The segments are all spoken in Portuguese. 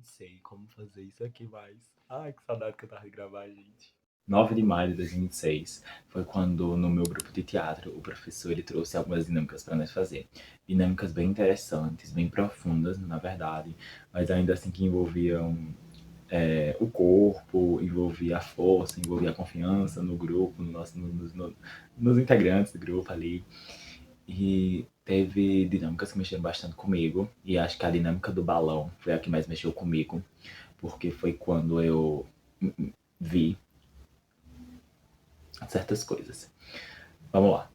sei como fazer isso aqui mais. Ai, que saudade que eu tava de gravar, gente. 9 de maio de 2026 foi quando, no meu grupo de teatro, o professor ele trouxe algumas dinâmicas para nós fazer. Dinâmicas bem interessantes, bem profundas, na verdade, mas ainda assim que envolviam o corpo, envolvia a força, envolvia a confiança no grupo, nos integrantes do grupo ali. E teve dinâmicas que mexeram bastante comigo, e acho que a dinâmica do balão foi a que mais mexeu comigo, porque foi quando eu vi certas coisas. Vamos lá.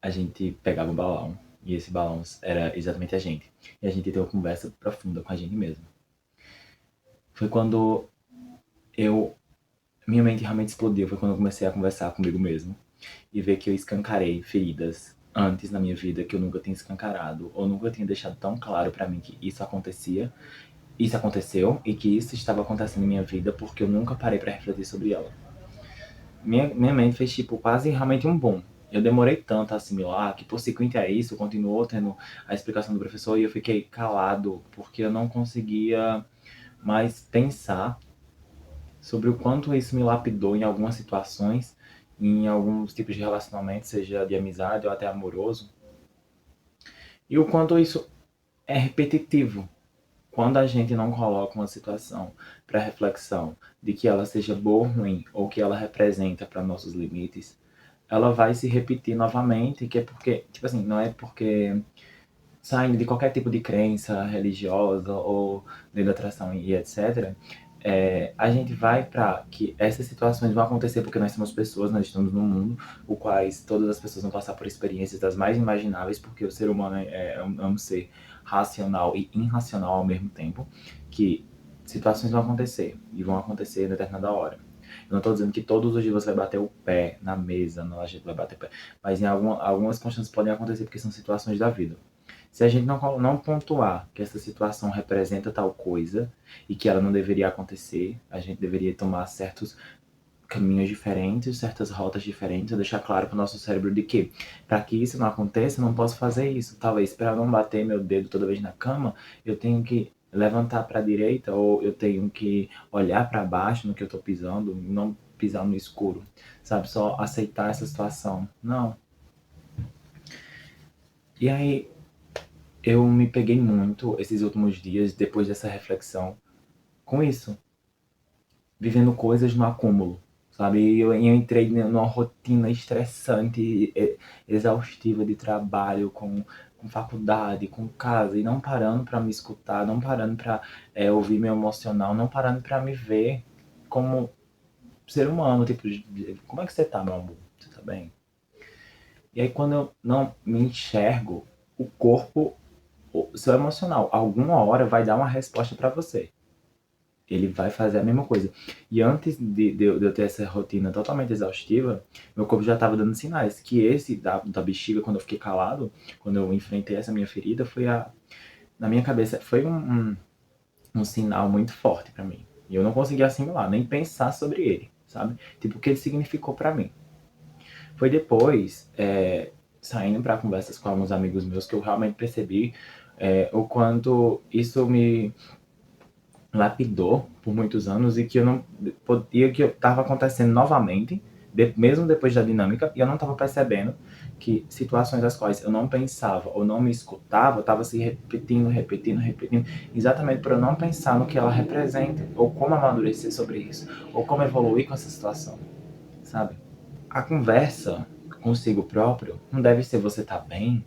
A gente pegava um balão, e esse balão era exatamente a gente. E a gente teve uma conversa profunda com a gente mesmo. Foi quando eu. Minha mente realmente explodiu, foi quando eu comecei a conversar comigo mesmo. E ver que eu escancarei feridas antes na minha vida que eu nunca tinha escancarado, ou nunca tinha deixado tão claro pra mim que isso aconteceu e que isso estava acontecendo em minha vida porque eu nunca parei pra refletir sobre ela. Minha mente fez tipo quase realmente um boom. Eu demorei tanto a assimilar que por seguinte a isso continuou tendo a explicação do professor e eu fiquei calado porque eu não conseguia mais pensar sobre o quanto isso me lapidou em algumas situações, em alguns tipos de relacionamento, seja de amizade ou até amoroso, e o quanto isso é repetitivo. Quando a gente não coloca uma situação para reflexão de que ela seja boa ou ruim, ou que ela representa para nossos limites, ela vai se repetir novamente, que é porque, tipo assim, não é porque saindo de qualquer tipo de crença religiosa ou de atração e etc., a gente vai para que essas situações vão acontecer porque nós somos pessoas, nós estamos num mundo o quais todas as pessoas vão passar por experiências das mais imagináveis, porque o ser humano é um ser racional e irracional ao mesmo tempo, que situações vão acontecer e vão acontecer em determinada hora. Eu não estou dizendo que todos os dias você vai bater o pé na mesa, não, a gente vai bater o pé, mas algumas constantes podem acontecer porque são situações da vida. Se a gente não pontuar que essa situação representa tal coisa e que ela não deveria acontecer, a gente deveria tomar certos caminhos diferentes, certas rotas diferentes, deixar claro para o nosso cérebro de que, para que isso não aconteça, eu não posso fazer isso. Talvez para não bater meu dedo toda vez na cama, eu tenho que levantar para a direita ou eu tenho que olhar para baixo no que eu estou pisando, não pisar no escuro, sabe? Só aceitar essa situação. Não. E aí, eu me peguei muito esses últimos dias, depois dessa reflexão, com isso, vivendo coisas no acúmulo, sabe? Eu entrei numa rotina estressante, exaustiva de trabalho, com faculdade, com casa, e não parando para me escutar, não parando para ouvir meu emocional, não parando para me ver como ser humano, tipo, como é que você tá, meu amor? Você tá bem? E aí quando eu não me enxergo, o corpo, o seu emocional, alguma hora vai dar uma resposta para você. Ele vai fazer a mesma coisa. E antes de eu ter essa rotina totalmente exaustiva, meu corpo já estava dando sinais. Que esse da bexiga, quando eu fiquei calado, quando eu enfrentei essa minha ferida, na minha cabeça, foi um sinal muito forte para mim. E eu não conseguia assimilar, nem pensar sobre ele, sabe? Tipo, o que ele significou para mim. Foi depois, saindo para conversas com alguns amigos meus, que eu realmente percebi o quanto isso me lapidou por muitos anos e que eu não podia, que eu estava acontecendo novamente, mesmo depois da dinâmica, e eu não estava percebendo que situações das quais eu não pensava ou não me escutava, estava se repetindo, repetindo, repetindo, exatamente por eu não pensar no que ela representa, ou como amadurecer sobre isso, ou como evoluir com essa situação, sabe? A conversa consigo próprio não deve ser você tá bem,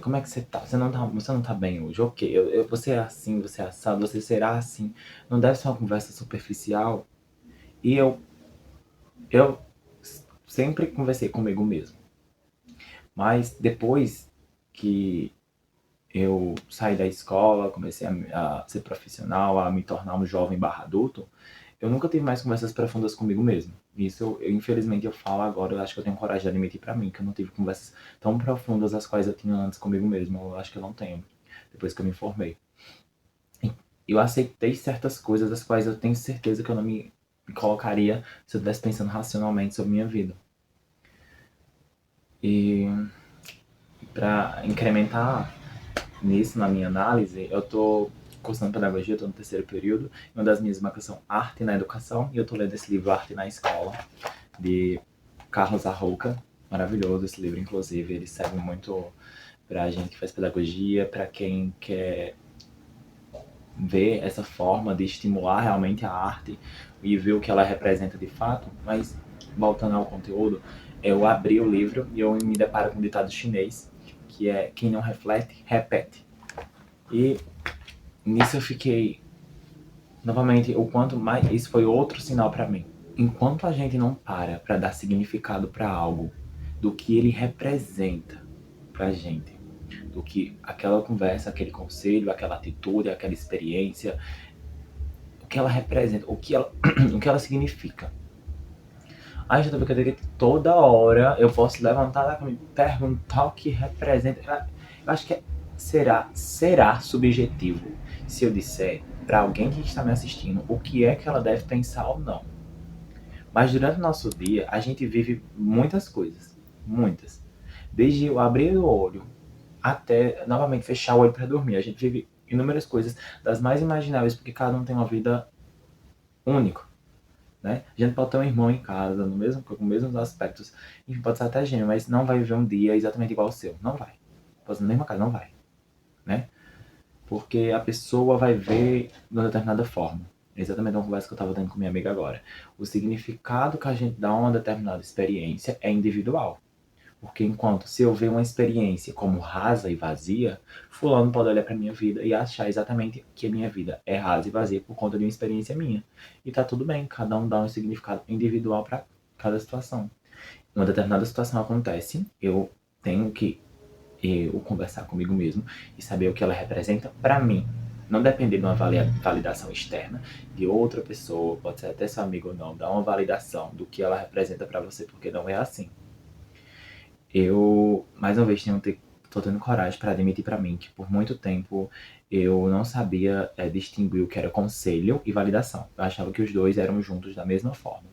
como é que você tá? Você não tá bem hoje? Ok, você é assim, você é assado, você será assim. Não deve ser uma conversa superficial. E eu sempre conversei comigo mesmo. Mas depois que eu saí da escola, comecei a ser profissional, a me tornar um jovem barra adulto, eu nunca tive mais conversas profundas comigo mesmo. Isso, infelizmente, eu falo agora, eu acho que eu tenho coragem de admitir pra mim, que eu não tive conversas tão profundas as quais eu tinha antes comigo mesmo. Eu acho que eu não tenho, depois que eu me formei. Eu aceitei certas coisas das quais eu tenho certeza que eu não me colocaria se eu estivesse pensando racionalmente sobre minha vida. E para incrementar nisso, na minha análise, eu tô cursando pedagogia, tô no terceiro período, e uma das minhas marcas são arte na educação, e eu tô lendo esse livro Arte na Escola, de Carlos Arrouca. Maravilhoso esse livro, inclusive, ele serve muito pra gente que faz pedagogia, pra quem quer ver essa forma de estimular realmente a arte e ver o que ela representa de fato. Mas, voltando ao conteúdo, eu abri o livro e eu me deparo com um ditado chinês, que é: quem não reflete, repete. E nisso eu fiquei, novamente, o quanto mais, isso foi outro sinal para mim. Enquanto a gente não para dar significado para algo, do que ele representa pra gente, do que aquela conversa, aquele conselho, aquela atitude, aquela experiência, o que ela representa, o que ela significa. A gente vai querer que toda hora eu posso levantar da cama e perguntar o que representa. Eu acho que será subjetivo se eu disser para alguém que está me assistindo o que é que ela deve pensar ou não. Mas durante o nosso dia, a gente vive muitas coisas. Muitas. Desde eu abrir o olho até novamente fechar o olho para dormir. A gente vive inúmeras coisas, das mais imagináveis, porque cada um tem uma vida única. Né? A gente pode ter um irmão em casa, com os mesmos aspectos, enfim, pode ser até gêmeo, mas não vai viver um dia exatamente igual ao seu. Não vai. Pode ser na mesma casa, não vai. Né? Porque a pessoa vai ver de uma determinada forma. É exatamente uma conversa que eu estava tendo com minha amiga agora. O significado que a gente dá a uma determinada experiência é individual. Porque enquanto se eu ver uma experiência como rasa e vazia, fulano pode olhar para minha vida e achar exatamente que a minha vida é rasa e vazia por conta de uma experiência minha. E tá tudo bem, cada um dá um significado individual para cada situação. Uma determinada situação acontece, eu tenho que conversar comigo mesmo e saber o que ela representa para mim. Não depender de uma validação externa de outra pessoa, pode ser até seu amigo ou não, dar uma validação do que ela representa para você, porque não é assim. Eu, mais uma vez, tô tendo coragem para admitir para mim que por muito tempo eu não sabia distinguir o que era conselho e validação. Eu achava que os dois eram juntos da mesma forma.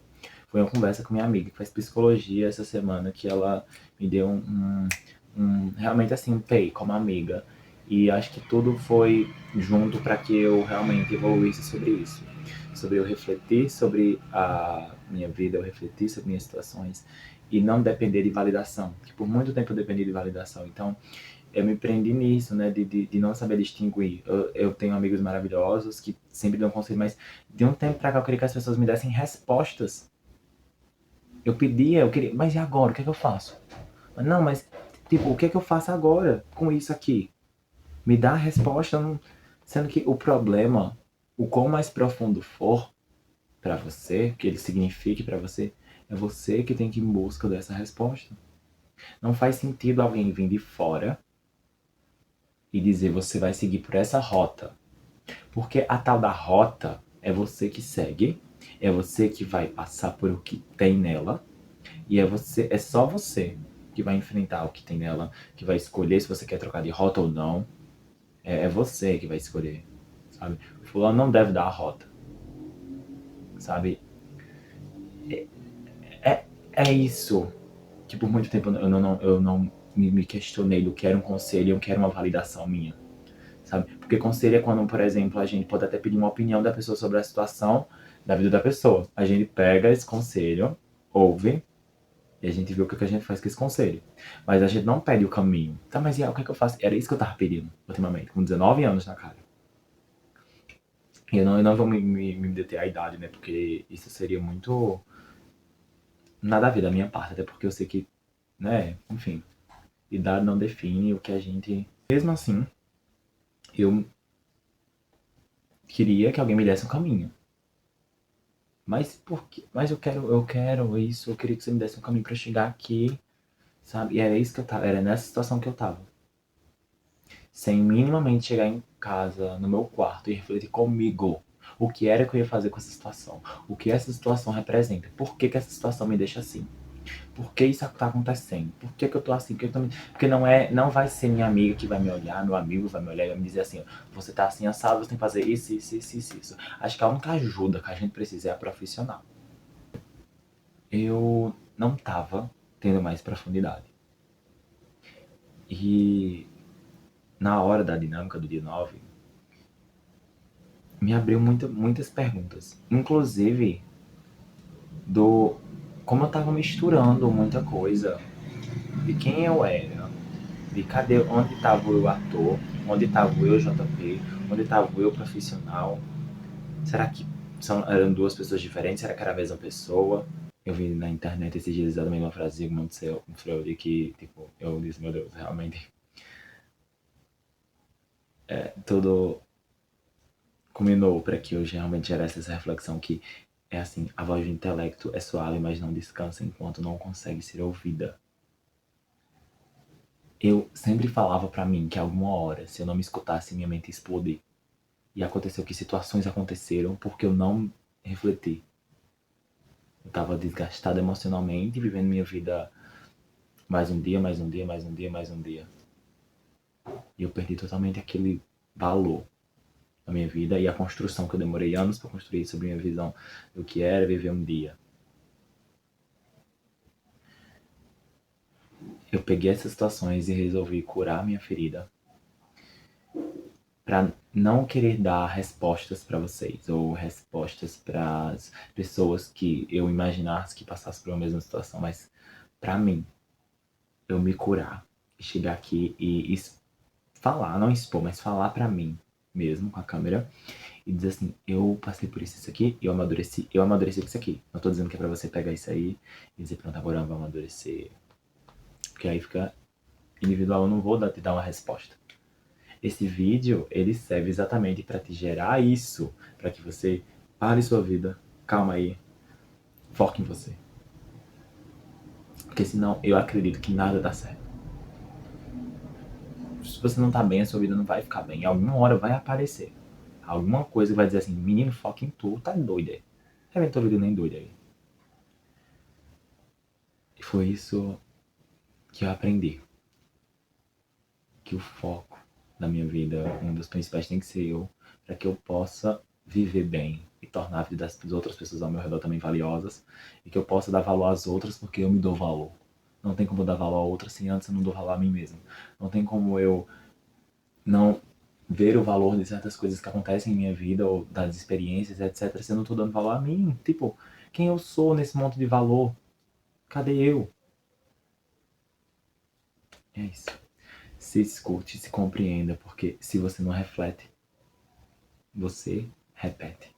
Foi uma conversa com minha amiga que faz psicologia essa semana que ela me deu realmente assim, um pay como amiga. E acho que tudo foi junto para que eu realmente evoluísse sobre isso. Sobre eu refletir sobre a minha vida, eu refletir sobre minhas situações e não depender de validação. Que por muito tempo eu dependi de validação. Então, eu me prendi nisso, né, de não saber distinguir. Eu tenho amigos maravilhosos que sempre dão conselho, mas de um tempo pra cá eu queria que as pessoas me dessem respostas. Eu pedia, eu queria, mas e agora? O que é que eu faço? Não, mas, tipo, o que é que eu faço agora com isso aqui? Me dá a resposta, sendo que o problema, o quão mais profundo for pra você, que ele signifique pra você, é você que tem que ir em busca dessa resposta. Não faz sentido alguém vir de fora e dizer você vai seguir por essa rota. Porque a tal da rota é você que segue, é você que vai passar por o que tem nela, e é só você que vai enfrentar o que tem nela, que vai escolher se você quer trocar de rota ou não. É você que vai escolher, sabe? O fulano não deve dar a rota, sabe? É, é isso que por muito tempo eu não me questionei do que era um conselho e o que era uma validação minha, sabe? Porque conselho é quando, por exemplo, a gente pode até pedir uma opinião da pessoa sobre a situação da vida da pessoa. A gente pega esse conselho, ouve, e a gente vê o que a gente faz com esse conselho. Mas a gente não pede o caminho. Tá, mas e aí, o que é que eu faço? Era isso que eu tava pedindo, ultimamente, com 19 anos na cara. E eu não vou me deter à idade, né? Porque isso seria muito nada a ver da minha parte, até porque eu sei que, né, enfim, idade não define o que a gente. Mesmo assim, eu queria que alguém me desse um caminho. Mas por quê? Mas eu quero isso, eu queria que você me desse um caminho pra chegar aqui, sabe? E era isso que eu tava, era nessa situação que eu tava. Sem minimamente chegar em casa, no meu quarto e refletir comigo o que era que eu ia fazer com essa situação, o que essa situação representa, por que que essa situação me deixa assim. Por que isso tá acontecendo? Por que que eu tô assim? Porque não vai ser minha amiga que vai me olhar, meu amigo vai me olhar e vai me dizer assim, você tá assim assado, você tem que fazer isso, isso, isso, isso, isso. Acho que a única ajuda que a gente precisa é a profissional. Eu não tava tendo mais profundidade. E na hora da dinâmica do dia 9, me abriu muitas perguntas. Inclusive, do como eu tava misturando muita coisa, de quem eu era, de onde estava o eu ator, onde estava o eu JP, onde estava o eu profissional. Será que eram duas pessoas diferentes? Será que era a mesma pessoa? Eu vi na internet esses dias exatamente uma frase de Montseul, um Freud, que, tipo, eu disse, meu Deus, realmente, tudo culminou para que hoje realmente gerasse essa reflexão que é assim, a voz do intelecto é suave, mas não descansa enquanto não consegue ser ouvida. Eu sempre falava para mim que alguma hora, se eu não me escutasse, minha mente ia explodir. E aconteceu que situações aconteceram porque eu não refleti. Eu estava desgastado emocionalmente, vivendo minha vida mais um dia, mais um dia, mais um dia, mais um dia. E eu perdi totalmente aquele valor na minha vida e a construção que eu demorei anos para construir sobre minha visão do que era viver um dia. Eu peguei essas situações e resolvi curar minha ferida para não querer dar respostas para vocês ou respostas para as pessoas que eu imaginasse que passassem por uma mesma situação, mas para mim, eu me curar, chegar aqui e falar, não expor, mas falar para mim mesmo com a câmera e dizer assim, eu passei por isso aqui, eu amadureci com isso aqui. Não tô dizendo que é pra você pegar isso aí e dizer, pronto, agora eu vou amadurecer. Porque aí fica individual, eu não vou te dar uma resposta. Esse vídeo, ele serve exatamente para te gerar isso, para que você pare sua vida, calma aí, foque em você. Porque senão eu acredito que nada dá certo. Se você não tá bem, a sua vida não vai ficar bem. Alguma hora vai aparecer alguma coisa que vai dizer assim, menino, foca em tu, tá doido aí. É tua vida nem doida aí. E foi isso que eu aprendi. Que o foco da minha vida, um dos principais tem que ser eu, para que eu possa viver bem e tornar a vida das outras pessoas ao meu redor também valiosas e que eu possa dar valor às outras porque eu me dou valor. Não tem como eu dar valor a outras se antes eu não dou valor a mim mesmo. Não tem como eu não ver o valor de certas coisas que acontecem em minha vida ou das experiências, etc, se eu não tô dando valor a mim. Tipo, quem eu sou nesse monte de valor? Cadê eu? É isso. Se escute, se compreenda, porque se você não reflete, você repete.